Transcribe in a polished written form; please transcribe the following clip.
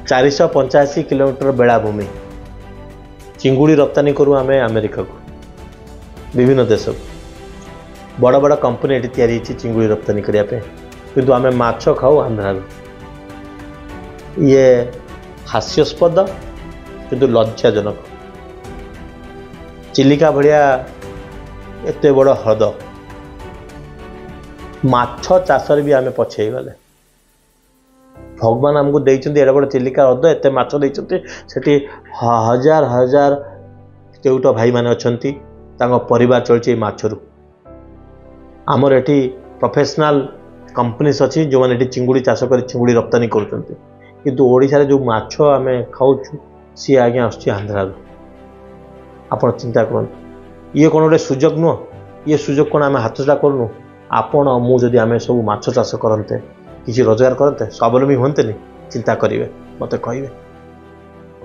485 kilometre बेलाभूमि चिंगुड़ी रप्तानी करूँ आम America को विभिन्न देश को बड़ बड़ कंपनी ये तैयारी चिंगुड़ी रप्तानी करने किंतु आम माछ खाऊ आंध्रा ये हास्यास्पद किंतु लज्जाजनक चिलिका भाया एत बड़ ह्रद माछ चाष भी आम पछे गले भगवान आमको देते एडे बड़ चिलिका ह्रद एत माछ देते से हजार हजार केउट भाई माने अछंती तांको परिवार चलछि माछरु आमर एठी प्रोफेशनल कंपनीज अच्छी जो मैंने चिंगुड़ी चाष कर चिंगुड़ी रप्तानी करुँच किंतु ओडिशा रे जो माछ आम खाऊँ सी आज्ञा आंध्रा आपण चिंता कर ये कौन गोटे सुजोग नुह ये सुजोग कौन आम हाथछड़ा करूँ आपण मुझे आम सब माछ चाष करते किसी रोजगार करते स्वावलम्बी हमें चिंता करेंगे मत कहे।